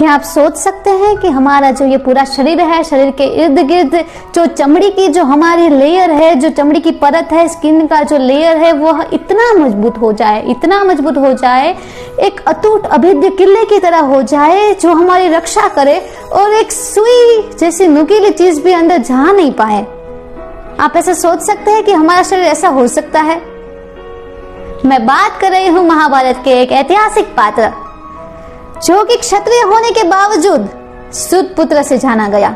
क्या आप सोच सकते हैं कि हमारा जो ये पूरा शरीर है, शरीर के इर्द गिर्द जो चमड़ी की जो हमारी लेयर है, जो चमड़ी की परत है, स्किन का जो लेयर है, वह इतना मजबूत हो जाए, इतना मजबूत हो जाए, एक अटूट अभेद्य किले की तरह हो जाए जो हमारी रक्षा करे और एक सुई जैसी नुकीली चीज भी अंदर जा नहीं पाए। आप ऐसा सोच सकते हैं कि हमारा शरीर ऐसा हो सकता है? मैं बात कर रही हूँ महाभारत के एक ऐतिहासिक पात्र जो कि क्षत्रिय होने के बावजूद सुत पुत्र से जाना गया,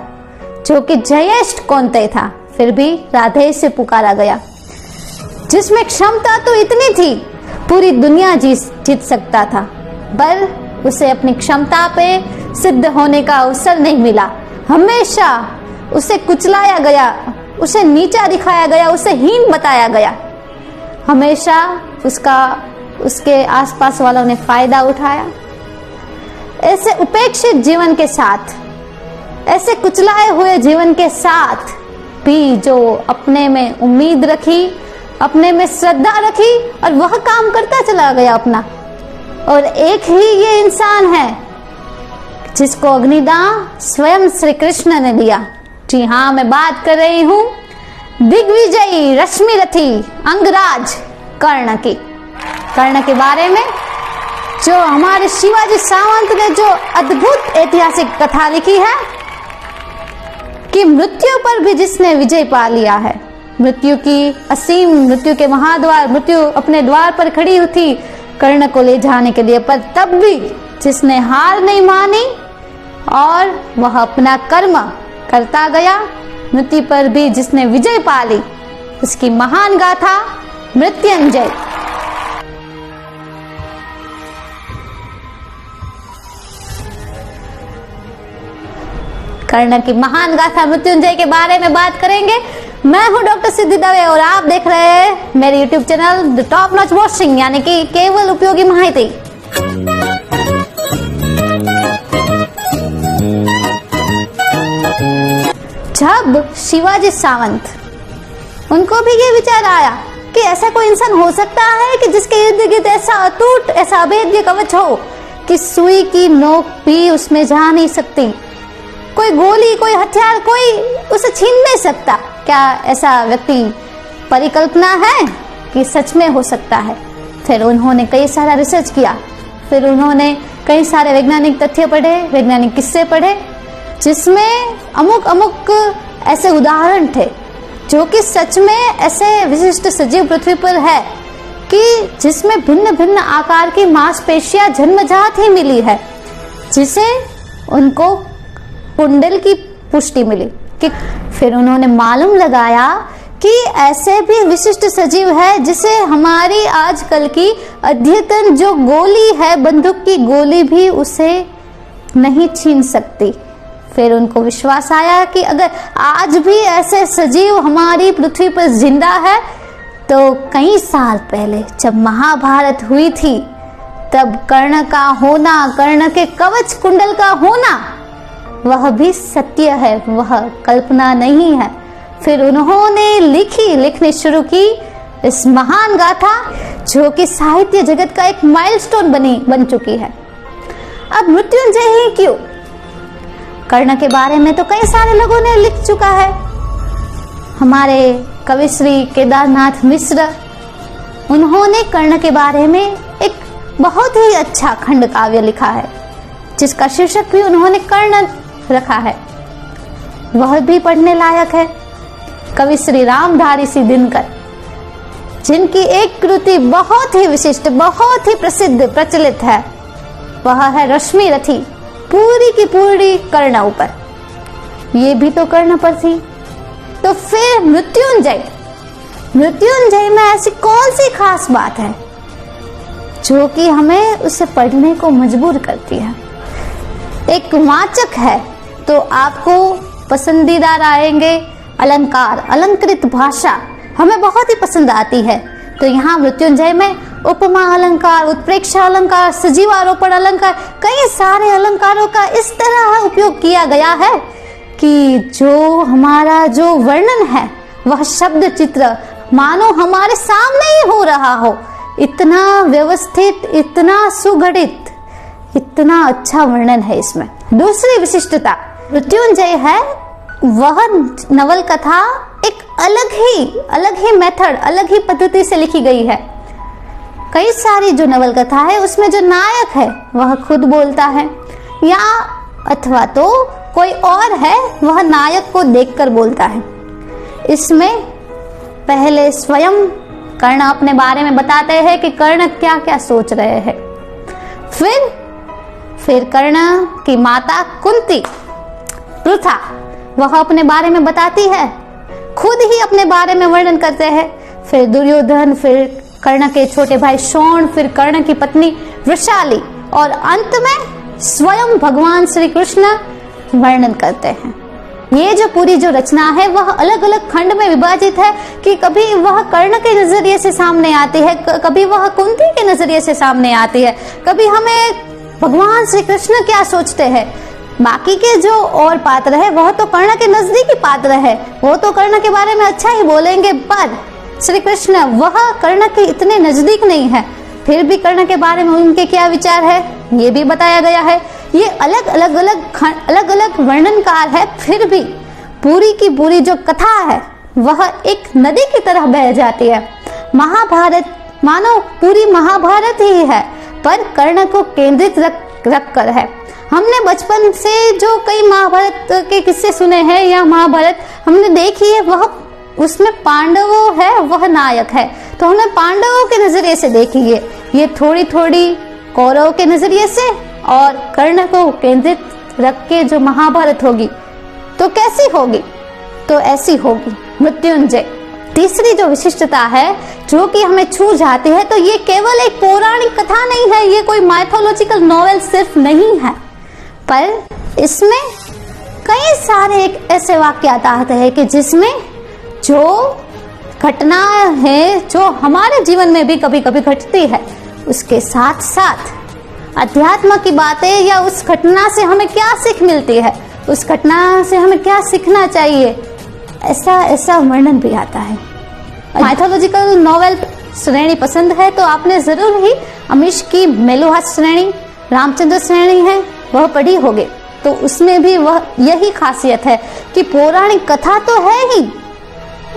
जो कि ज्येष्ठ कौंतेय था, फिर भी राधे से पुकारा गया, जिसमें क्षमता तो इतनी थी पूरी दुनिया जीत सकता था, पर उसे अपनी क्षमता पे सिद्ध होने का अवसर नहीं मिला। हमेशा उसे कुचलाया गया, उसे नीचा दिखाया गया, उसे हीन बताया गया। हमेशा उसके आसपास वालों ने फायदा उठाया। ऐसे उपेक्षित जीवन के साथ, ऐसे कुचलाए हुए जीवन के साथ भी जो अपने में उम्मीद रखी, अपने में श्रद्धा रखी और वह काम करता चला गया अपना। और एक ही ये इंसान है जिसको अग्निदान स्वयं श्री कृष्ण ने दिया। जी हाँ, मैं बात कर रही हूँ दिग्विजयी रश्मि रथी अंगराज कर्ण की। कर्ण के बारे में जो हमारे शिवाजी सावंत ने जो अद्भुत ऐतिहासिक कथा लिखी है कि मृत्यु पर भी जिसने विजय पा लिया है, मृत्यु की असीम, मृत्यु के महाद्वार, मृत्यु अपने द्वार पर खड़ी हुई थी कर्ण को ले जाने के लिए, पर तब भी जिसने हार नहीं मानी और वह अपना कर्म करता गया, मृत्यु पर भी जिसने विजय पा ली, उसकी महान गाथा मृत्युंजय। कर्ण की महान गाथा मृत्युंजय के बारे में बात करेंगे। मैं हूं डॉक्टर सिद्धि दवे और आप देख रहे हैं मेरे YouTube channel the top notch washing, यानी कि केवल उपयोगी माहिती। जब शिवाजी सावंत, उनको भी ये विचार आया कि ऐसा कोई इंसान हो सकता है कि जिसके इर्द गिर्द ऐसा अटूट, ऐसा अभेद्य कवच हो कि सुई की नोक भी उसमें जा नहीं सकती, कोई गोली, कोई हथियार, कोई उसे छीन नहीं सकता। क्या ऐसा व्यक्ति परिकल्पना है कि सच में हो सकता है? फिर उन्होंने कई सारा रिसर्च किया, फिर उन्होंने कई सारे वैज्ञानिक तथ्य पढ़े, वैज्ञानिक किस्से पढ़े, जिसमें अमुक ऐसे उदाहरण थे जो कि सच में ऐसे विशिष्ट सजीव पृथ्वी पर है कि जिसमें भिन्न भिन्न आकार की मांसपेशियां जन्मजात ही मिली है, जिसे उनको कुंडल की पुष्टि मिली। कि फिर उन्होंने मालूम लगाया कि ऐसे भी विशिष्ट सजीव है जिसे हमारी आजकल की अद्यतन जो गोली है, बंदूक की गोली भी उसे नहीं छीन सकती। फिर उनको विश्वास आया कि अगर आज भी ऐसे सजीव हमारी पृथ्वी पर जिंदा है, तो कई साल पहले जब महाभारत हुई थी, तब कर्ण का होना, कर्ण के कवच कुंडल का होना, वह भी सत्य है, वह कल्पना नहीं है। फिर उन्होंने लिखनी शुरू की इस महान गाथा, जो कि साहित्य जगत का एक माइलस्टोन बन चुकी है। अब मृत्युंजय ही क्यों? कर्ण के बारे में तो कई सारे लोगों ने लिख चुका है। हमारे कवि श्री केदारनाथ मिश्र, उन्होंने कर्ण के बारे में एक बहुत ही अच्छा खंड काव्य लिखा है, जिसका शीर्षक भी उन्होंने कर्ण रखा है। वह भी पढ़ने लायक है। कवि श्री रामधारी सिंह दिनकर, जिनकी एक कृति बहुत ही विशिष्ट, बहुत ही प्रसिद्ध, प्रचलित है, वह है रश्मि रथी, पूरी की पूरी कर्ण ऊपर। ये भी तो कर्ण पर थी। तो फिर मृत्युंजय में ऐसी कौन सी खास बात है जो कि हमें उसे पढ़ने को मजबूर करती है? एक वाचक है तो आपको पसंदीदा आएंगे अलंकार, अलंकृत भाषा हमें बहुत ही पसंद आती है। तो यहाँ मृत्युंजय में उपमा अलंकार, उत्प्रेक्षा अलंकार, सजीवारोपण अलंकार, कई सारे अलंकारों का इस तरह उपयोग किया गया है कि जो हमारा जो वर्णन है वह शब्द चित्र मानो हमारे सामने ही हो रहा हो। इतना व्यवस्थित, इतना सुगठित, कितना अच्छा वर्णन है इसमें। दूसरी विशिष्टता मृत्युंजय है, वह नवल कथा एक अलग ही मेथड, अलग ही पद्धति से लिखी गई है। कई सारी जो नवल कथा है उसमें जो नायक है वह खुद बोलता है, या अथवा तो कोई और है वह नायक को देखकर बोलता है। इसमें पहले स्वयं कर्ण अपने बारे में बताते हैं कि कर्ण क्या क्या सोच रहे हैं। फिर कर्ण की माता कुंती पृथा वह अपने बारे में बताती है, खुद ही अपने बारे में वर्णन करते हैं। फिर दुर्योधन, फिर कर्ण के छोटे भाई शोण, फिर कर्ण की पत्नी वृषाली, और अंत में स्वयं भगवान श्री कृष्ण वर्णन करते हैं। ये जो पूरी जो रचना है वह अलग अलग खंड में विभाजित है कि कभी वह कर्ण के नजरिए से सामने आती है, कभी वह कुंती के नजरिए से सामने आती है, कभी हमें भगवान श्री कृष्ण क्या सोचते हैं। बाकी के जो और पात्र है वह तो कर्ण के नजदीकी पात्र है, वो तो कर्ण के बारे में अच्छा ही बोलेंगे, पर श्री कृष्ण वह कर्ण के इतने नजदीक नहीं है। फिर भी कर्ण के बारे में उनके क्या विचार है ये भी बताया गया है। ये अलग अलग वर्णनकार है, फिर भी पूरी की पूरी जो कथा है वह एक नदी की तरह बह जाती है। महाभारत मानो पूरी महाभारत ही है, पर कर्ण को केंद्रित रख कर है। हमने बचपन से जो कई महाभारत के किस्से सुने हैं या महाभारत हमने देखी है, वह उसमें पांडवों है वह नायक है, तो हमने पांडवों के नजरिए से देखी है। ये थोड़ी थोड़ी कौरव के नजरिए से और कर्ण को केंद्रित रख के जो महाभारत होगी तो कैसी होगी, तो ऐसी होगी मृत्युंजय। तीसरी जो विशिष्टता है जो कि हमें छू जाती है, तो ये केवल एक पौराणिक कथा नहीं है, ये कोई माइथोलॉजिकल नॉवेल सिर्फ नहीं है, पर इसमें कई सारे एक ऐसे वाक्यात आते हैं कि जिसमें जो घटना है जो हमारे जीवन में भी कभी कभी घटती है, उसके साथ साथ अध्यात्म की बातें या उस घटना से हमें क्या सीख मिलती है, उस घटना से हमें क्या सीखना चाहिए, ऐसा वर्णन भी आता है। माइथोलॉजिकल नॉवेल श्रेणी पसंद है तो आपने जरूर ही अमीश की मेलुहास श्रेणी, रामचंद्र श्रेणी है वह पढ़ी होगी, तो उसमें भी वह यही खासियत है कि पौराणिक कथा तो है ही,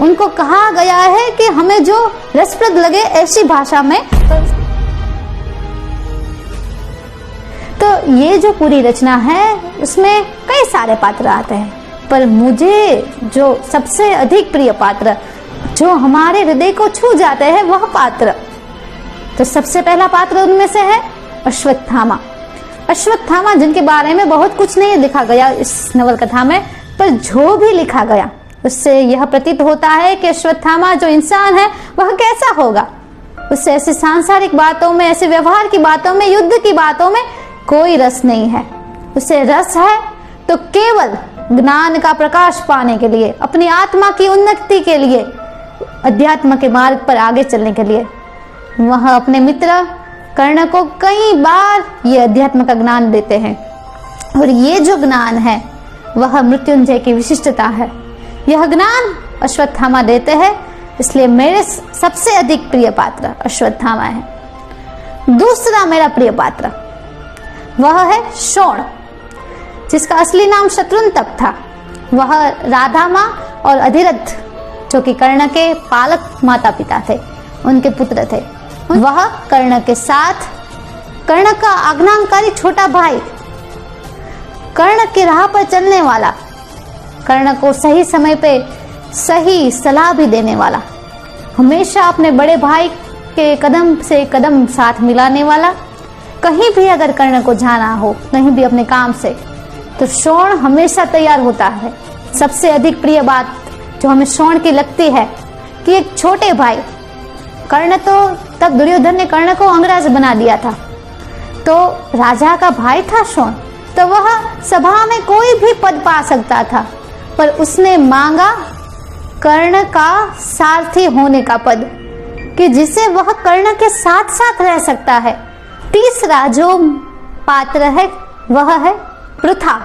उनको कहा गया है कि हमें जो रसप्रद लगे ऐसी भाषा में। तो ये जो पूरी रचना है उसमें कई सारे पात्र आते हैं, पर मुझे जो सबसे अधिक प्रिय पात्र जो हमारे हृदय को छू जाते हैं वह पात्र, तो सबसे पहला पात्र उनमें से है अश्वत्थामा। अश्वत्थामा जिनके बारे में बहुत कुछ नहीं लिखा गया इस नवल कथा में, पर जो भी लिखा गया उससे यह प्रतीत होता है कि अश्वत्थामा जो इंसान है वह कैसा होगा। उससे ऐसी सांसारिक बातों में, ऐसे व्यवहार की बातों में, युद्ध की बातों में कोई रस नहीं है। उसे रस है तो केवल ज्ञान का प्रकाश पाने के लिए, अपनी आत्मा की उन्नति के लिए, अध्यात्म के मार्ग पर आगे चलने के लिए। वह अपने मित्र कर्ण को कई बार ये अध्यात्म का ज्ञान देते हैं, और ये जो ज्ञान है वह मृत्युंजय की विशिष्टता है। यह ज्ञान अश्वत्थामा देते हैं, इसलिए मेरे सबसे अधिक प्रिय पात्र अश्वत्थामा है। दूसरा मेरा प्रिय पात्र वह है शोण, जिसका असली नाम शत्रुंतक था। वह राधा माँ और अधिरथ जो कि कर्ण के पालक माता पिता थे, उनके पुत्र थे। वह कर्ण के साथ कर्ण का आज्ञाकारी छोटा भाई, कर्ण की राह पर चलने वाला, कर्ण को सही समय पे सही सलाह भी देने वाला, हमेशा अपने बड़े भाई के कदम से कदम साथ मिलाने वाला। कहीं भी अगर कर्ण को जाना हो, कहीं भी अपने काम से, तो शोण हमेशा तैयार होता है। सबसे अधिक प्रिय बात जो हमें शोण की लगती है कि एक छोटे भाई, कर्ण तो तब दुर्योधन ने कर्ण को अंगराज बना दिया था, तो राजा का भाई था शोण, तो वह सभा में कोई भी पद पा सकता था, पर उसने मांगा कर्ण का सारथी होने का पद, कि जिसे वह कर्ण के साथ साथ रह सकता है। तीसरा जो पात्र है वह है पृथा,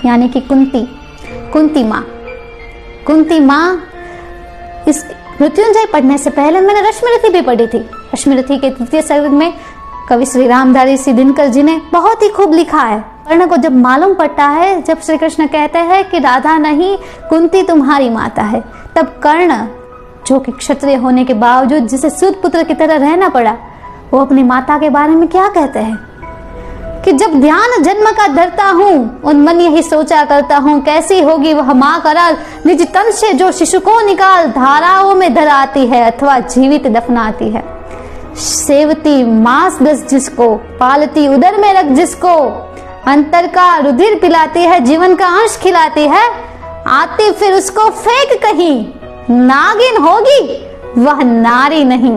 यानी कि कुंती माँ। कुंती माँ, इस मृत्युंजय पढ़ने से पहले मैंने रश्मिरथी भी पढ़ी थी। रश्मिरथी के तृतीय सर्ग में कवि श्री रामधारी दिनकर जी ने बहुत ही खूब लिखा है। कर्ण को जब मालूम पड़ता है, जब श्री कृष्ण कहते हैं कि राधा नहीं कुंती तुम्हारी माता है, तब कर्ण जो कि क्षत्रिय होने के बावजूद जिसे सूत पुत्र की तरह रहना पड़ा, वो अपनी माता के बारे में क्या कहते हैं कि जब ध्यान जन्म का धरता हूँ उन मन यही सोचा करता हूँ, कैसी होगी वह माँ कराल, निज तन से जो शिशु को निकाल धाराओं में धराती है अथवा जीवित दफनाती है। सेवती मांस दस जिसको, पालती उदर में रख जिसको, अंतर का रुधिर पिलाती है, जीवन का अंश खिलाती है, आती फिर उसको फेंक कहीं, नागिन होगी वह नारी नहीं।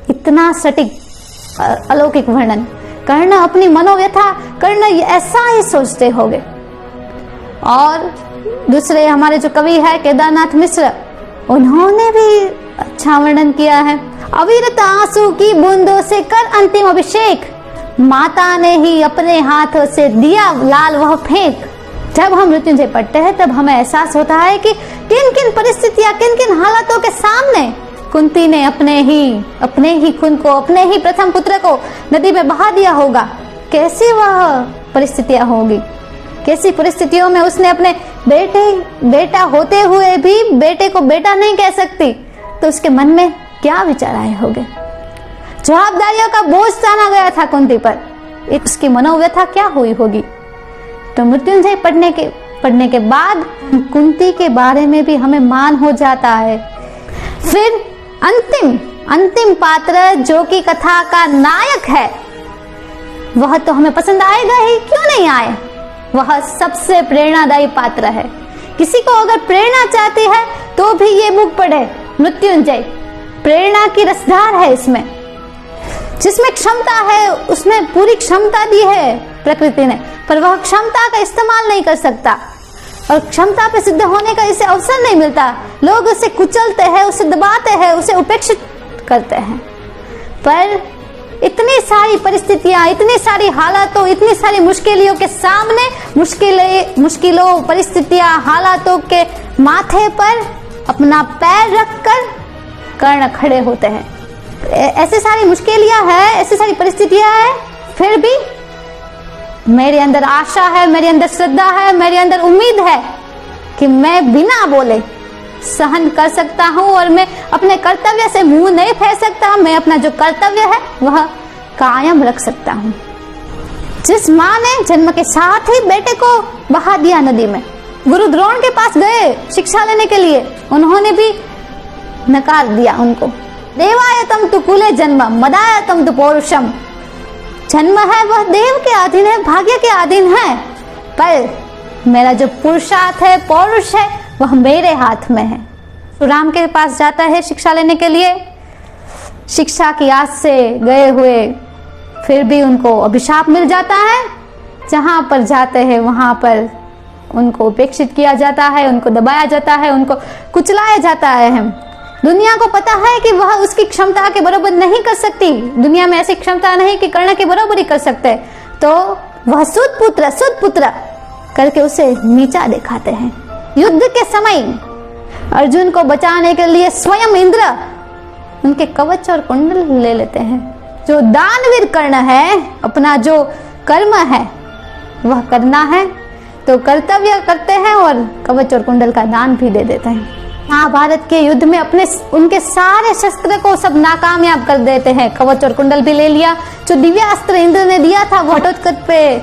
इतना सटीक अलौकिक वर्णन। कर्ण अपनी मनोव्यथा, कर्ण ऐसा ही सोचते होंगे। और दूसरे हमारे जो कवि है केदारनाथ मिश्र, उन्होंने भी अच्छा वर्णन किया है। अविरत आंसू की बूंदों से कर अंतिम अभिषेक, माता ने ही अपने हाथों से दिया लाल वह फेंक। जब हम मृत्युंजय पढ़ते हैं तब हमें एहसास होता है कि किन किन परिस्थितियां, किन किन हालातों के सामने कुंती ने अपने ही खून को, अपने ही प्रथम पुत्र को नदी में बहा दिया होगा। कैसी वह परिस्थितियां होगी, कैसी परिस्थितियों में उसने अपने बेटा होते हुए भी बेटे को बेटा नहीं कह सकती, तो उसके मन में क्या विचार आए होंगे। जवाबदारियों का बोझ ताना गया था कुंती पर, उसकी मनोव्यथा क्या हुई होगी। तो मृत्युंजय पढ़ने के बाद कुंती के बारे में भी हमें मान हो जाता है। फिर अंतिम पात्र जो कि कथा का नायक है, वह तो हमें पसंद आएगा ही, क्यों नहीं आए। वह सबसे प्रेरणादायी पात्र है। किसी को अगर प्रेरणा चाहती है तो भी ये बुक पढ़े, मृत्युंजय। प्रेरणा की रसधार है इसमें, जिसमें क्षमता है उसमें पूरी क्षमता दी है प्रकृति ने, पर वह क्षमता का इस्तेमाल नहीं कर सकता और क्षमता पे सिद्ध होने का इसे अवसर नहीं मिलता। लोग उसे कुचलते हैं, उसे दबाते हैं, उसे उपेक्षित करते हैं। पर इतनी सारी परिस्थितियां, इतनी सारी हालातों, इतनी सारी मुश्किलों के सामने, मुश्किलों परिस्थितियां, हालातों के माथे पर अपना पैर रखकर कर्ण खड़े होते हैं। ऐसी सारी मुश्किलियां हैं, ऐसी सारी परिस्थितियां हैं, फिर भी मेरे अंदर आशा है, मेरे अंदर श्रद्धा है, मेरे अंदर उम्मीद है कि मैं बिना बोले सहन कर सकता हूं और मैं अपने कर्तव्य से मुंह नहीं फेर सकता। मैं अपना जो कर्तव्य है वह कायम रख सकता हूं। जिस माँ ने जन्म के साथ ही बेटे को बहा दिया नदी में, गुरु द्रोण के पास गए शिक्षा लेने के लिए, उन्होंने भी नकार दिया उनको। देवायतम तु कुले जन्म, मदायतम तु पौरुषम। जन्म है वह देव के अधीन है, भाग्य के अधीन है, पर मेरा जो पुरुषार्थ है, पौरुष है, वह मेरे हाथ में है। तो राम के पास जाता है शिक्षा लेने के लिए, शिक्षा की आस से गए हुए फिर भी उनको अभिशाप मिल जाता है। जहां पर जाते हैं वहां पर उनको उपेक्षित किया जाता है, उनको दबाया जाता है, उनको कुचलाया जाता है। दुनिया को पता है कि वह उसकी क्षमता के बराबर नहीं कर सकती, दुनिया में ऐसी क्षमता नहीं कि कर्ण की बराबरी कर सकते, तो वह सुत पुत्र करके उसे नीचा दिखाते हैं। युद्ध के समय अर्जुन को बचाने के लिए स्वयं इंद्र उनके कवच और कुंडल ले लेते हैं। जो दानवीर कर्ण है, अपना जो कर्म है वह करना है तो कर्तव्य करते हैं और कवच और कुंडल का दान भी दे देते हैं। महाभारत के युद्ध में उनके सारे शस्त्र को सब नाकामयाब कर देते हैं। कवच और कुंडल भी ले लिया, जो दिव्यास्त्र इंद्र ने दिया था वो घटोत्कच पे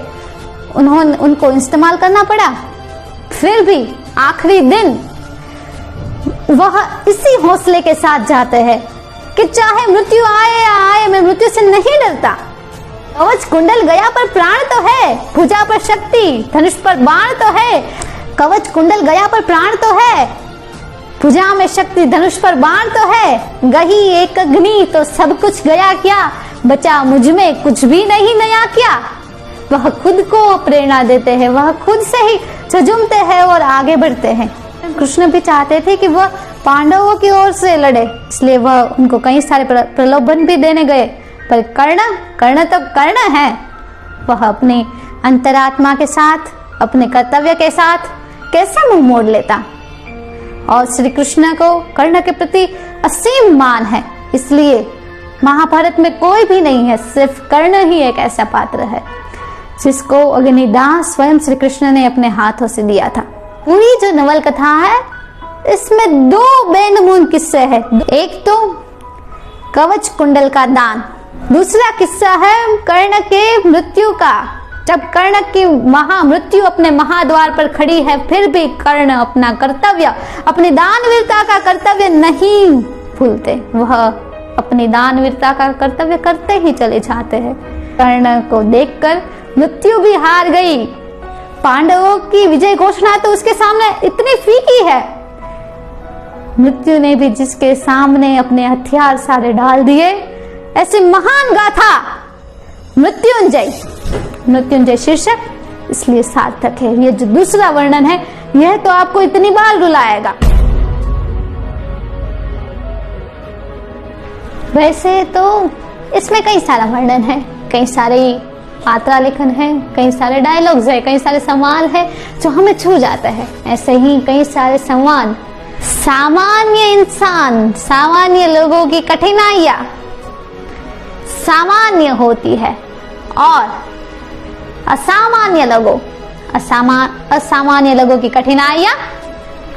उनको इस्तेमाल करना पड़ा। फिर भी आखिरी दिन वह इसी हौसले के साथ जाते हैं कि चाहे मृत्यु आए या आए, मैं मृत्यु से नहीं डरता। कवच कुंडल गया पर प्राण तो है, भुजा पर शक्ति, धनुष पर बाण तो है। कवच कुंडल गया पर प्राण तो है, भुजा में शक्ति, धनुष पर बाण तो है। गही एक अग्नि तो सब कुछ गया क्या, बचा मुझ में कुछ भी नहीं नया क्या। वह खुद को प्रेरणा देते हैं, वह खुद से ही झुमते हैं और आगे बढ़ते हैं। कृष्ण भी चाहते थे कि वह पांडवों की ओर से लड़े, इसलिए वह उनको कई सारे प्रलोभन भी देने गए, पर कर्ण तो कर्ण है। वह अपनी अंतरात्मा के साथ, अपने कर्तव्य के साथ कैसे मुंह मोड़ लेता। और श्री कृष्ण को कर्ण के प्रति असीम मान है, इसलिए महाभारत में कोई भी नहीं है, सिर्फ कर्ण ही एक ऐसा पात्र है जिसको अग्निदाह स्वयं श्री कृष्ण ने अपने हाथों से दिया था। पूरी जो नवल कथा है इसमें दो बेनमून किस्से हैं। एक तो कवच कुंडल का दान, दूसरा किस्सा है कर्ण के मृत्यु का। जब कर्ण की महामृत्यु अपने महाद्वार पर खड़ी है, फिर भी कर्ण अपना कर्तव्य, अपनी दानवीरता का कर्तव्य नहीं भूलते। वह अपनी दानवीरता का कर्तव्य करते ही चले जाते हैं। कर्ण को देखकर मृत्यु भी हार गई। पांडवों की विजय घोषणा तो उसके सामने इतनी फीकी है, मृत्यु ने भी जिसके सामने अपने हथियार सारे डाल दिए। ऐसी महान गाथा मृत्युंजय, मृत्युंजय शीर्षक इसलिए सार्थक है। ये जो दूसरा वर्णन है यह तो आपको इतनी बार रुलाएगा। वैसे तो इसमें कई सारा वर्णन है, कई सारे पात्रा लेखन है, कई सारे डायलॉग्स है, कई सारे सवाल है जो हमें छू जाते हैं। ऐसे ही कई सारे संवाद सामान्य इंसान, सामान्य लोगों की कठिनाइयां सामान्य होती है और असामान्य लोगों की कठिनाइयां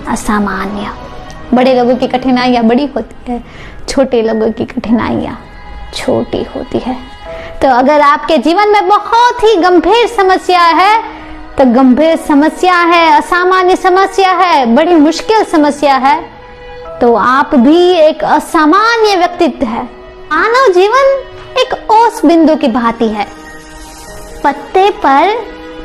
असामान्य। बड़े लोगों की कठिनाइयां बड़ी होती है, छोटे लोगों की कठिनाइयां छोटी होती है। तो अगर आपके जीवन में बहुत ही गंभीर समस्या है तो गंभीर समस्या है, असामान्य समस्या है, बड़ी मुश्किल समस्या है, तो आप भी एक असामान्य व्यक्तित्व है। मानव जीवन एक ओस बिंदु की भांति है। पत्ते पर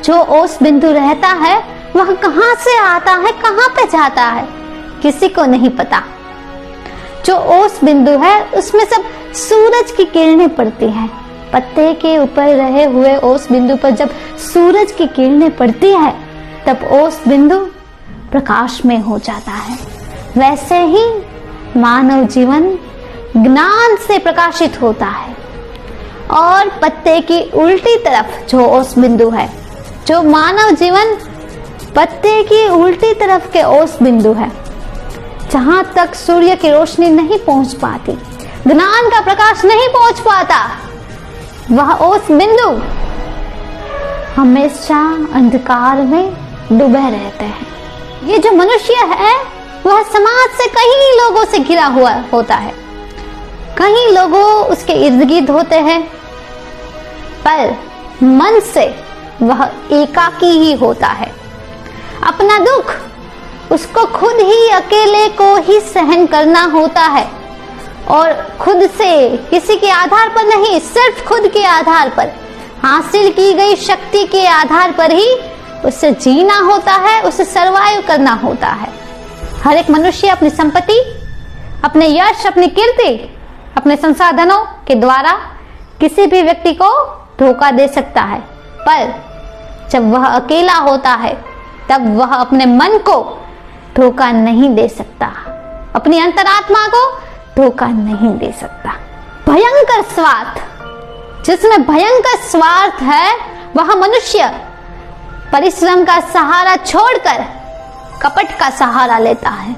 जो ओस बिंदु रहता है वह कहां से आता है, कहां पे जाता है, किसी को नहीं पता। जो ओस बिंदु है उसमें सब सूरज की किरणें पड़ती हैं। पत्ते के ऊपर रहे हुए ओस बिंदु पर जब सूरज की किरणें पड़ती है तब ओस बिंदु प्रकाश में हो जाता है। वैसे ही मानव जीवन ज्ञान से प्रकाशित होता है और पत्ते की उल्टी तरफ जो ओस बिंदु है, जो मानव जीवन पत्ते की उल्टी तरफ के ओस बिंदु है, जहां तक सूर्य की रोशनी नहीं पहुंच पाती, ज्ञान का प्रकाश नहीं पहुंच पाता, वह ओस बिंदु हमेशा अंधकार में डूबे रहते हैं। ये जो मनुष्य है वह समाज से कई लोगों से घिरा हुआ होता है, कई लोगों उसके इर्द गिर्द होते हैं, पर मन से वह एकाकी ही होता है। अपना दुख उसको खुद ही अकेले को ही सहन करना होता है और खुद से, किसी के आधार पर नहीं, सिर्फ खुद के आधार पर, हासिल की गई शक्ति के आधार पर ही उससे जीना होता है, उसे सरवाइव करना होता है। हर एक मनुष्य अपनी संपत्ति, अपने यश, अपनी कीर्ति, अपने संसाधनों के द्वारा किसी भी व्यक्ति को धोखा दे सकता है, पर जब वह अकेला होता है तब वह अपने मन को धोखा नहीं दे सकता, अपनी अंतरात्मा को धोखा नहीं दे सकता। भयंकर स्वार्थ, जिसमें भयंकर स्वार्थ है, वह मनुष्य परिश्रम का सहारा छोड़कर कपट का सहारा लेता है।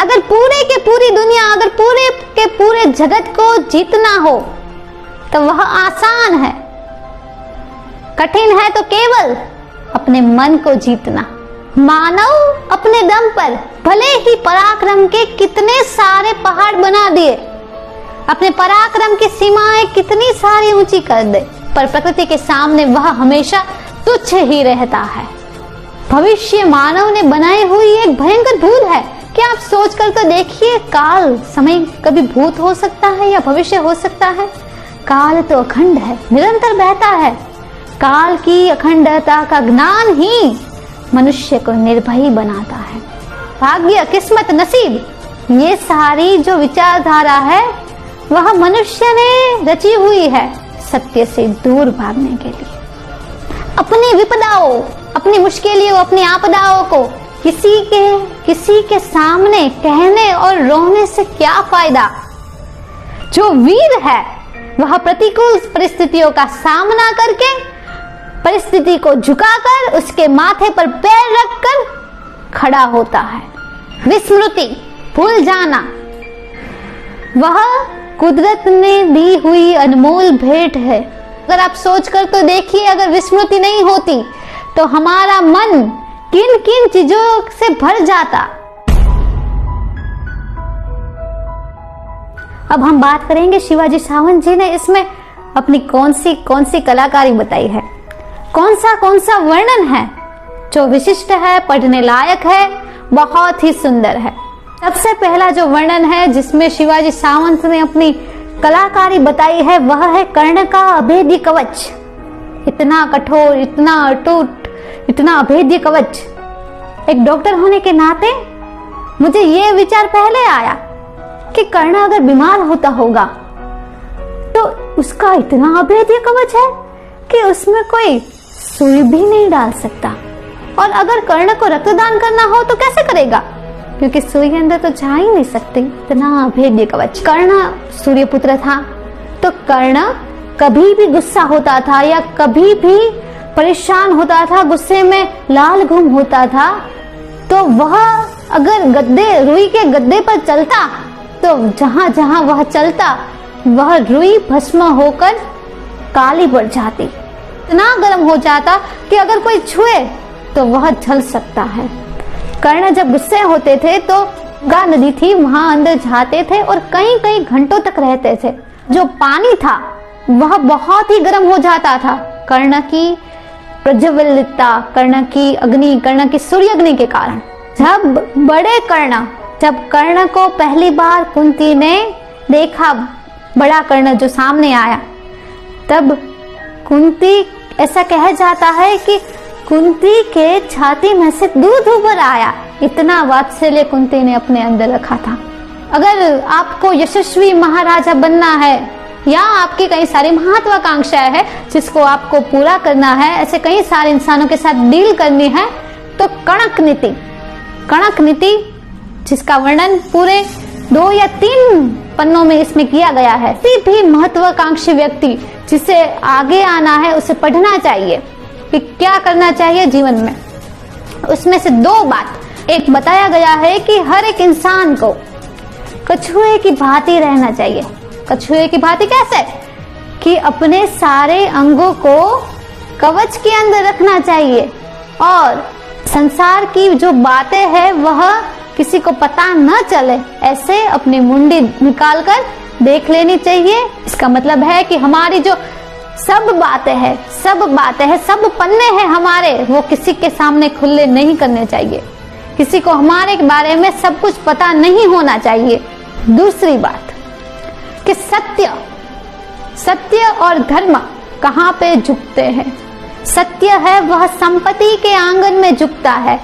अगर पूरे के पूरी दुनिया, अगर पूरे के पूरे जगत को जीतना हो तो वह आसान है, कठिन है तो केवल अपने मन को जीतना। मानव अपने दम पर भले ही पराक्रम के कितने सारे पहाड़ बना दिए, अपने पराक्रम की सीमाएं कितनी सारी ऊंची कर दे, पर प्रकृति के सामने वह हमेशा तुच्छ ही रहता है। भविष्य मानव ने बनाई हुई एक भयंकर भूत है। क्या आप सोच कर तो देखिए, काल समय कभी भूत हो सकता है या भविष्य हो सकता है? काल तो अखंड है, निरंतर बहता है। काल की अखंडता का ज्ञान ही मनुष्य को निर्भय बनाता है। भाग्य, किस्मत, नसीब, ये सारी जो विचारधारा है वह मनुष्य ने रची हुई है सत्य से दूर भागने के लिए। अपनी विपदाओं, अपनी मुश्किलों, अपनी आपदाओं को किसी के सामने कहने और रोने से क्या फायदा? जो वीर है वह प्रतिकूल परिस्थितियों का सामना करके, परिस्थिति को झुकाकर, उसके माथे पर पैर रखकर खड़ा होता है। विस्मृति, भूल जाना, वह कुदरत ने दी हुई अनमोल भेंट है। अगर आप सोच कर तो देखिए, अगर विस्मृति नहीं होती तो हमारा मन किन किन चीजों से भर जाता। अब हम बात करेंगे शिवाजी सावंत जी ने इसमें अपनी कौन सी कलाकारी बताई है, कौन सा वर्णन है जो विशिष्ट है, पढ़ने लायक है, बहुत ही सुंदर है। सबसे पहला जो वर्णन है जिसमें शिवाजी सावंत ने अपनी कलाकारी बताई है वह है कर्ण का अभेद्य कवच। इतना कठोर, इतना अटूट, इतना अभेद्य कवच। एक डॉक्टर होने के नाते मुझे ये विचार पहले आया कि कर्ण अगर बीमार होता होगा तो उसका इतना अभेद्य कवच है कि उसमें कोई सुई भी नहीं डाल सकता। और अगर कर्ण को रक्तदान करना हो तो कैसे करेगा, क्योंकि सुई के अंदर तो जा ही नहीं सकती। इतना अभेद्य कवच। कर्ण सूर्यपुत्र था, तो कर्ण कभी भी गुस्सा होता था या कभी भी परेशान होता था, गुस्से में लाल घुम होता था, तो वह अगर रुई के गद्दे पर चलता तो जहां जहां वह चलता वह रुई भस्म होकर काली पड़ जाती। इतना गर्म हो जाता कि अगर कोई छुए तो वह जल सकता है। कर्ण जब गुस्से होते थे तो गंगा नदी थी, वहां अंदर जाते थे और कई कई घंटों तक रहते थे। जो पानी था वह बहुत ही गर्म हो जाता था कर्ण की प्रज्वलितता, कर्ण की अग्नि, कर्ण की सूर्य अग्नि के कारण। जब कर्ण को पहली बार कुंती ने देखा, बड़ा कर्ण जो सामने आया, तब कुंती, ऐसा कहा जाता है कि कुंती के छाती में से दूध उबर आया। इतना वात्सल्य कुंती ने अपने अंदर रखा था। अगर आपको यशस्वी महाराजा बनना है या आपकी कई सारी महत्वाकांक्षाएं है जिसको आपको पूरा करना है, ऐसे कई सारे इंसानों के साथ डील करनी है, तो कणक नीति जिसका वर्णन पूरे 2 या 3 पन्नों में इसमें किया गया है। किसी भी महत्वाकांक्षी व्यक्ति जिसे आगे आना है उसे पढ़ना चाहिए कि क्या करना चाहिए जीवन में। उसमें से 2 बात, एक बताया गया है कि हर एक इंसान को कछुए की भांति रहना चाहिए। कछुए की भांति कैसे? कि अपने सारे अंगों को कवच के अंदर रखना चाहिए और संसार की जो बातें हैं वह किसी को पता न चले, ऐसे अपनी मुंडी निकालकर देख लेनी चाहिए। इसका मतलब है कि हमारी जो सब बातें हैं, सब पन्ने हैं हमारे, वो किसी के सामने खुले नहीं करने चाहिए। किसी को हमारे बारे में सब कुछ पता नहीं होना चाहिए। दूसरी बात कि सत्य और धर्म कहाँ पे झुकते हैं? सत्य है वह संपत्ति के आंगन में झुकता है।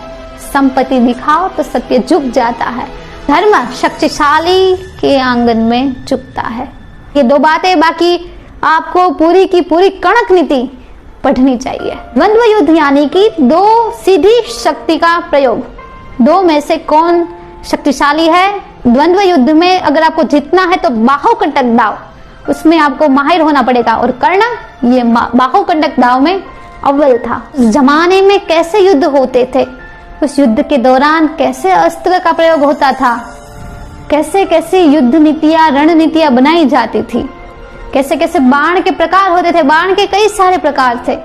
संपत्ति दिखाओ तो सत्य झुक जाता है। धर्म शक्तिशाली के आंगन में झुकता है। ये 2 बातें, बाकी आपको पूरी की पूरी कणक नीति पढ़नी चाहिए। द्वंद्व युद्ध यानी कि 2 सीधी शक्ति का प्रयोग। 2 में से कौन शक्तिशाली है? द्वंद्व युद्ध में अगर आपको जीतना है तो बाहुकंटक दाव, उसमें आपको माहिर होना पड़ेगा। और कर्ण ये बाहुकंटक दाव में अव्वल था। उस जमाने में कैसे युद्ध होते थे, उस युद्ध के दौरान कैसे अस्त्र का प्रयोग होता था, कैसे कैसे युद्ध नीतियां, रणनीतियां बनाई जाती थी, कैसे कैसे बाण के प्रकार होते थे। बाण के कई सारे प्रकार थे।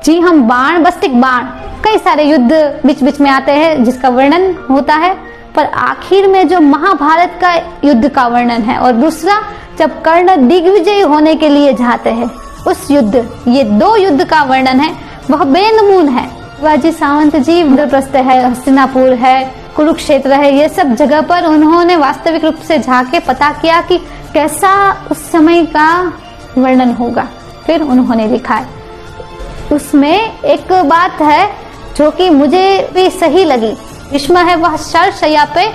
जी हम बाण, बस्तिक बाण, कई सारे युद्ध बीच बीच में आते हैं जिसका वर्णन होता है, पर आखिर में जो महाभारत का युद्ध का वर्णन है और दूसरा जब कर्ण दिग्विजयी होने के लिए जाते हैं उस युद्ध, ये 2 युद्ध का वर्णन है, वह बेनमून है। शिवाजी सावंत जी इंद्रप्रस्थ है, हस्तिनापुर है, कुरुक्षेत्र है, ये सब जगह पर उन्होंने वास्तविक रूप से जाके पता किया कि कैसा उस समय का वर्णन होगा, फिर उन्होंने लिखा है। उसमें एक बात है जो कि मुझे भी सही लगी। भीष्म है वह शरशय्या पे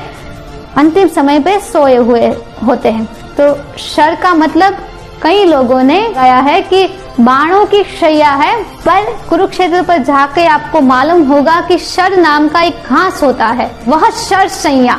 अंतिम समय पे सोए हुए होते हैं। तो शर का मतलब कई लोगों ने गाया है कि बाणों की शैया है, पर कुरुक्षेत्र पर जाके आपको मालूम होगा कि शर नाम का एक घास होता है, वह शरशय्या,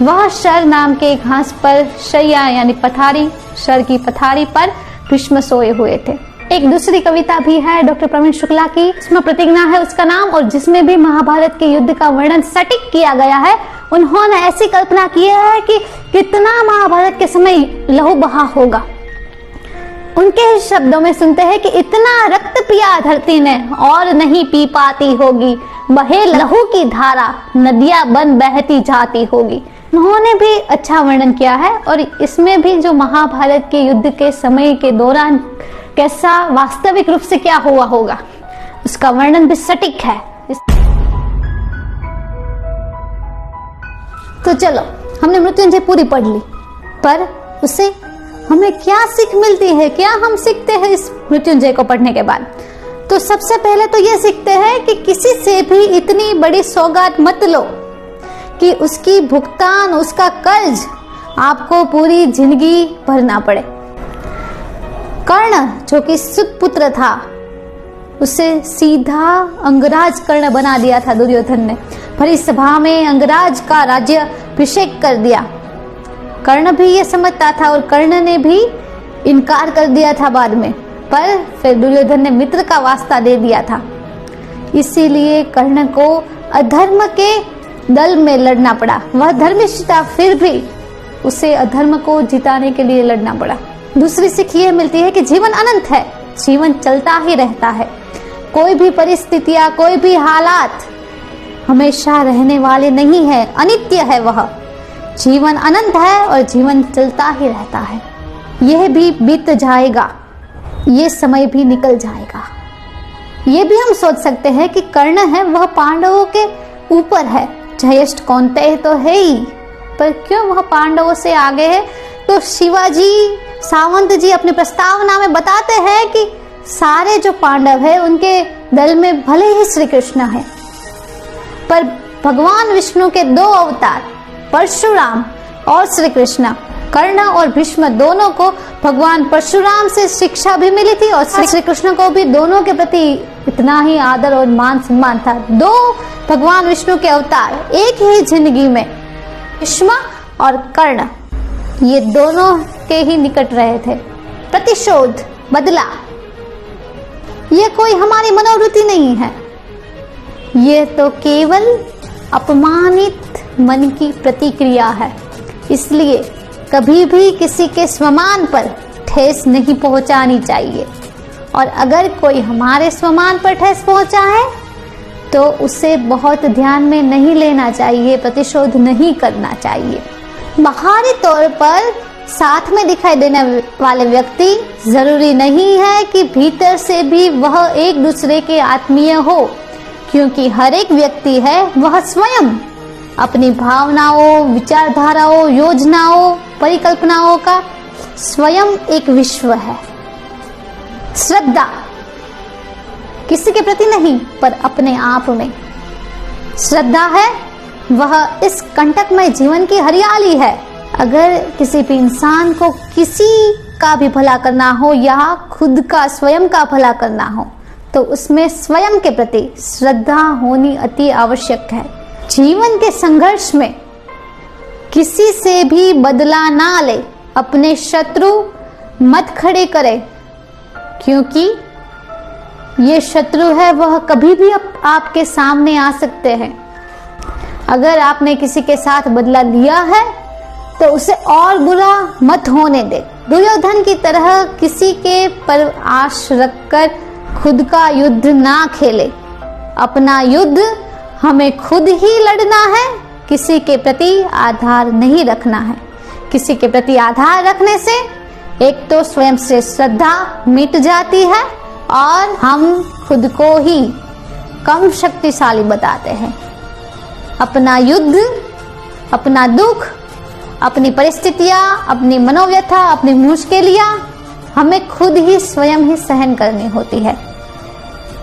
वह शर नाम के घास पर शैया यानी पथारी, शर की पथारी पर भीष्म सोए हुए थे। एक दूसरी कविता भी है डॉक्टर प्रवीण शुक्ला की, इसमें प्रतिज्ञा है उसका नाम, और जिसमें भी महाभारत के युद्ध का वर्णन सटीक किया गया है। उन्होंने ऐसी कल्पना की है कि कितना महाभारत के समय लहू बहा होगा। उनके शब्दों में सुनते हैं कि इतना रक्त पिया धरती ने और नहीं पी पाती होगी, बहे लहू की धारा नदियां बन बहती जाती होगी। उन्होंने भी अच्छा वर्णन किया है, और इसमें भी जो महाभारत के युद्ध के समय के दौरान कैसा वास्तविक रूप से क्या हुआ होगा उसका वर्णन भी सटीक है। तो चलो, हमने मृत्युंजय पूरी पढ़ ली, पर उसे हमें क्या सीख मिलती है, क्या हम सीखते हैं इस मृत्युंजय को पढ़ने के बाद? तो सबसे पहले तो ये सीखते हैं कि किसी से भी इतनी बड़ी सौगात मत लो कि उसकी भुगतान, उसका कर्ज आपको पूरी जिंदगी भरना पड़े। कर्ण जो कि सुत पुत्र था, उसे सीधा अंगराज कर्ण बना दिया था दुर्योधन ने। भरी सभा में अंगराज का राज्य अभिषेक कर दिया। कर्ण भी ये समझता था और कर्ण ने भी इनकार कर दिया था बाद में, पर फिर दुर्योधन ने मित्र का वास्ता दे दिया था। इसीलिए कर्ण को अधर्म के दल में लड़ना पड़ा। वह धर्मिष्ठ था, फिर भी उसे अधर्म को जिताने के लिए लड़ना पड़ा। दूसरी सीख ये मिलती है कि जीवन अनंत है, जीवन चलता ही रहता है। कोई भी परिस्थितियां, कोई भी हालात हमेशा रहने वाले नहीं है, अनित्य है वह। जीवन अनंत है और जीवन चलता ही रहता है। यह भी बीत जाएगा, ये समय भी निकल जाएगा। ये भी हम सोच सकते हैं कि कर्ण है वह पांडवों के ऊपर है, जयेष्ठ कौन्तेय तो है ही, पर क्यों वह पांडवों से आगे है? तो शिवाजी सावंत जी अपनी प्रस्तावना में बताते हैं कि सारे जो पांडव है उनके दल में भले ही श्री कृष्ण है, पर भगवान विष्णु के दो अवतार परशुराम और श्री कृष्ण, कर्ण और भीष्म दोनों को भगवान परशुराम से शिक्षा भी मिली थी और श्री कृष्ण को भी दोनों के प्रति इतना ही आदर और मान सम्मान था। दो भगवान विष्णु के अवतार एक ही जिंदगी में, भीष्म और कर्ण, ये दोनों के ही निकट रहे थे। प्रतिशोध, बदला, ये कोई हमारी मनोवृत्ति नहीं है, ये तो केवल अपमानित मन की प्रतिक्रिया है। इसलिए कभी भी किसी के स्वमान पर ठेस नहीं पहुंचानी चाहिए, और अगर कोई हमारे स्वमान पर ठेस पहुंचाए तो उसे बहुत ध्यान में नहीं लेना चाहिए, प्रतिशोध नहीं करना चाहिए। बाहरी तौर पर साथ में दिखाई देने वाले व्यक्ति जरूरी नहीं है कि भीतर से भी वह एक दूसरे के आत्मीय हो, क्योंकि हर एक व्यक्ति है वह स्वयं अपनी भावनाओं, विचारधाराओं, योजनाओं, परिकल्पनाओं का स्वयं एक विश्व है। श्रद्धा किसी के प्रति नहीं, पर अपने आप में श्रद्धा है, वह इस कंटकमय जीवन की हरियाली है। अगर किसी भी इंसान को किसी का भी भला करना हो या खुद का, स्वयं का भला करना हो, तो उसमें स्वयं के प्रति श्रद्धा होनी अति आवश्यक है। जीवन के संघर्ष में किसी से भी बदला ना ले, अपने शत्रु मत खड़े करे, क्योंकि ये शत्रु है वह कभी भी आपके सामने आ सकते हैं। अगर आपने किसी के साथ बदला लिया है तो उसे और बुरा मत होने दे। दुर्योधन की तरह किसी के पर आश रखकर खुद का युद्ध ना खेले। अपना युद्ध हमें खुद ही लड़ना है, किसी के प्रति आधार नहीं रखना है। किसी के प्रति आधार रखने से एक तो स्वयं से श्रद्धा मिट जाती है और हम खुद को ही कम शक्तिशाली बताते हैं। अपना युद्ध, अपना दुख, अपनी परिस्थितियां, अपनी मनोव्यथा, अपनी मुश्किलियां हमें खुद ही स्वयं ही सहन करनी होती है।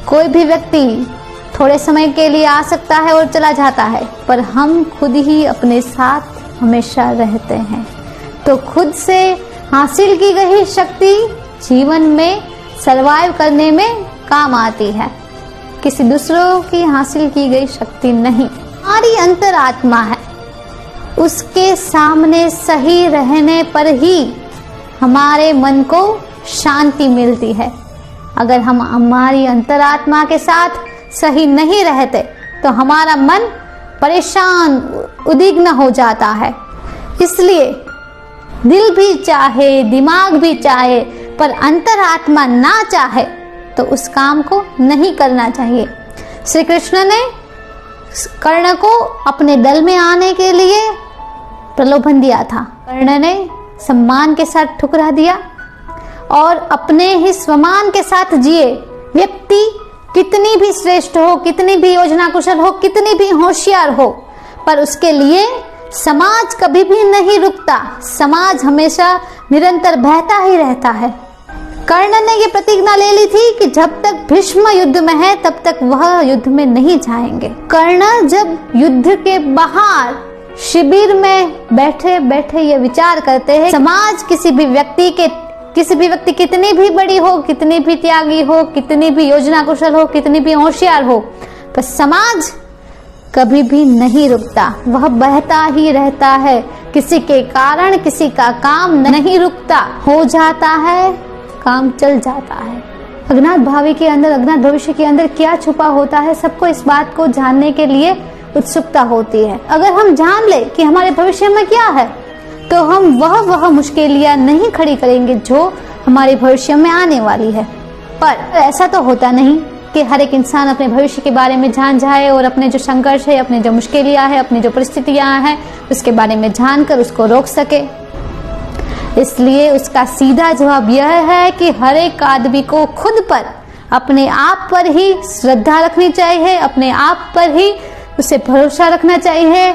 कोई भी व्यक्ति थोड़े समय के लिए आ सकता है और चला जाता है, पर हम खुद ही अपने साथ हमेशा रहते हैं। तो खुद से हासिल की गई शक्ति जीवन में सरवाइव करने में काम आती है, किसी दूसरों की हासिल की गई शक्ति नहीं। हमारी अंतरात्मा है, उसके सामने सही रहने पर ही हमारे मन को शांति मिलती है। अगर हम हमारी अंतरात्मा के साथ सही नहीं रहते तो हमारा मन परेशान उद्विग्न हो जाता है। इसलिए दिल भी चाहे, दिमाग भी चाहे, पर अंतरात्मा ना चाहे तो उस काम को नहीं करना चाहिए। श्री कृष्ण ने कर्ण को अपने दल में आने के लिए प्रलोभन दिया था। कर्ण ने सम्मान के साथ ठुकरा दिया और अपने ही स्वमान के साथ जिए। व्यक्ति कितनी भी श्रेष्ठ हो, कितनी भी योजना कुशल हो, कितनी भी होशियार हो, पर उसके लिए समाज कभी भी नहीं रुकता। समाज हमेशा निरंतर बहता ही रहता है। कर्ण ने ये प्रतिज्ञा ले ली थी कि जब तक भीष्म युद्ध में है तब तक वह युद्ध में नहीं जाएंगे। कर्ण जब युद्ध के बाहर शिविर में बैठे बैठे ये विचार करते हैं, समाज किसी भी व्यक्ति कितनी भी बड़ी हो, कितनी भी त्यागी हो, कितनी भी योजना कुशल हो, कितनी भी होशियार हो, पर समाज कभी भी नहीं रुकता, वह बहता ही रहता है। किसी के कारण किसी का काम नहीं रुकता, हो जाता है, काम चल जाता है। अज्ञात भावी के अंदर, अज्ञात भविष्य के अंदर क्या छुपा होता है, सबको इस बात को जानने के लिए उत्सुकता होती है। अगर हम जान ले कि हमारे भविष्य में क्या है, तो हम वह मुश्किलियां नहीं खड़ी करेंगे जो हमारे भविष्य में आने वाली है। पर ऐसा तो होता नहीं कि हर एक इंसान अपने भविष्य के बारे में जान जाए और अपने जो संघर्ष है, अपने जो मुश्किलियां हैं, अपनी जो परिस्थितियां हैं, उसके बारे में जानकर उसको रोक सके। इसलिए उसका सीधा जवाब यह है कि हर एक आदमी को खुद पर, अपने आप पर ही श्रद्धा रखनी चाहिए, अपने आप पर ही उसे भरोसा रखना चाहिए,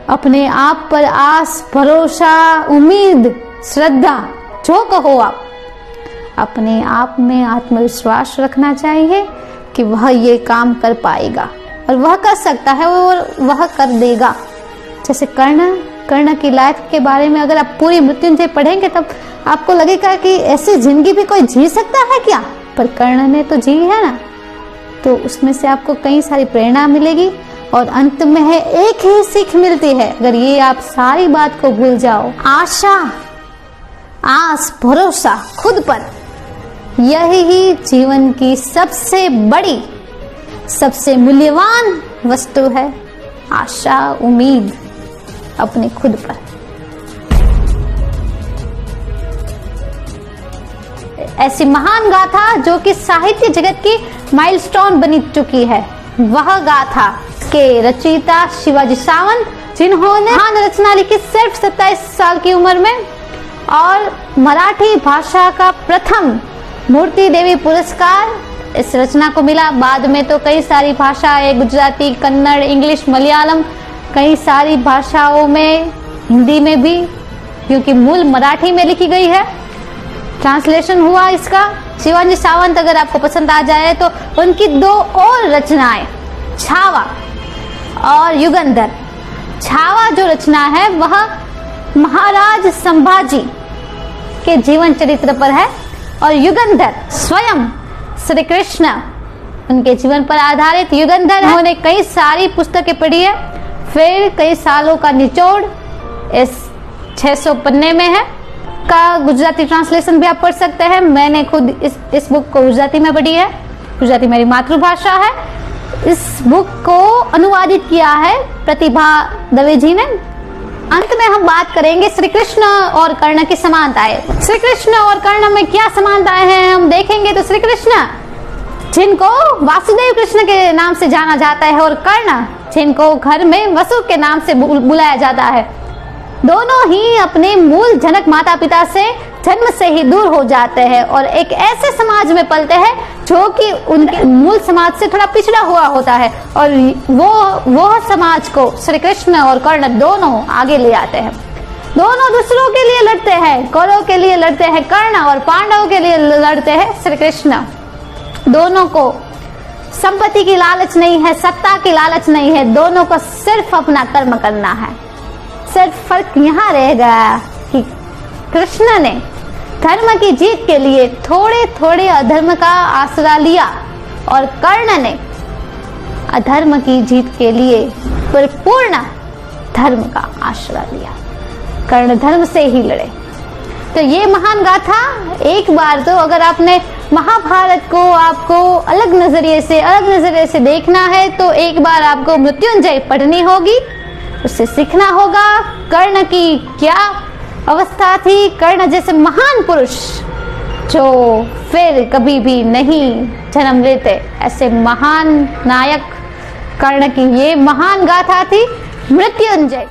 अपने आप पर आस, भरोसा, उम्मीद, श्रद्धा, जो कहो आप, अपने आप में आत्मविश्वास रखना चाहिए कि वह ये काम कर पाएगा और वह कर सकता है और वह कर देगा। जैसे कर्ण की लाइफ के बारे में अगर आप पूरी मृत्युंजय पढ़ेंगे तब आपको लगेगा कि ऐसी जिंदगी भी कोई जी सकता है क्या, पर कर्ण ने तो जी है ना। तो उसमें से आपको कई सारी प्रेरणा मिलेगी और अंत में है एक ही सीख मिलती है। अगर ये आप सारी बात को भूल जाओ, आशा, आस, भरोसा खुद पर, यही ही जीवन की सबसे बड़ी, सबसे मूल्यवान वस्तु है। आशा, उम्मीद अपने खुद पर। ऐसी महान गाथा जो कि साहित्य जगत की माइलस्टोन बनी चुकी है, वह गाथा के रचयिता शिवाजी सावंत, जिन्होंने महान रचना लिखी सिर्फ 27 साल की उम्र में और मराठी भाषा का प्रथम मूर्ति देवी पुरस्कार इस रचना को मिला। बाद में तो कई सारी भाषाएं, गुजराती, कन्नड़, इंग्लिश, मलयालम, कई सारी भाषाओं में, हिंदी में भी, क्योंकि मूल मराठी में लिखी गई है, ट्रांसलेशन हुआ इसका। शिवाजी सावंत अगर आपको पसंद आ जाए तो उनकी 2 और रचनाएं, छावा और युगंधर। छावा जो रचना है वह महाराज संभाजी के जीवन चरित्र पर है और युगंधर स्वयं श्री कृष्ण, उनके जीवन पर आधारित युगंधर। उन्होंने कई सारी पुस्तकें पढ़ी है, फिर कई सालों का निचोड़ इस 600 पन्ने में है। का गुजराती ट्रांसलेशन भी आप पढ़ सकते हैं। मैंने खुद इस बुक को गुजराती में पढ़ी है, गुजराती मेरी मातृभाषा है। इस बुक को अनुवादित किया है प्रतिभा दवे जी ने। अंत में हम बात करेंगे श्री कृष्ण और कर्ण की समानताएं। श्री कृष्ण और कर्ण में क्या समानताएं हैं हम देखेंगे तो श्री कृष्ण, जिनको वासुदेव कृष्ण के नाम से जाना जाता है, और कर्ण, जिनको घर में वसु के नाम से बुलाया जाता है, दोनों ही अपने मूल जनक माता पिता से जन्म से ही दूर हो जाते हैं और एक ऐसे समाज में पलते हैं जो कि उनके मूल समाज से थोड़ा पिछड़ा हुआ होता है, और वो समाज को श्री कृष्ण और कर्ण दोनों आगे ले आते हैं। दोनों दूसरों के लिए लड़ते हैं, कौरव के लिए लड़ते हैं कर्ण और पांडवों के लिए लड़ते हैं श्री कृष्ण। दोनों को संपत्ति की लालच नहीं है, सत्ता की लालच नहीं है, दोनों को सिर्फ अपना कर्म करना है। सिर्फ फर्क यहाँ रह गया कि कृष्ण ने धर्म की जीत के लिए थोड़े थोड़े अधर्म का आसरा लिया और कर्ण ने अधर्म की जीत के लिए परिपूर्ण धर्म का आसरा लिया। कर्ण धर्म से ही लड़े। तो ये महान गाथा एक बार तो अगर आपने महाभारत को आपको अलग नजरिए से देखना है तो एक बार आपको मृत्युंजय पढ़नी होगी, उससे सीखना होगा कर्ण की क्या अवस्था थी, कर्ण जैसे महान पुरुष जो फिर कभी भी नहीं जन्म लेते, ऐसे महान नायक कर्ण की ये महान गाथा थी मृत्युंजय।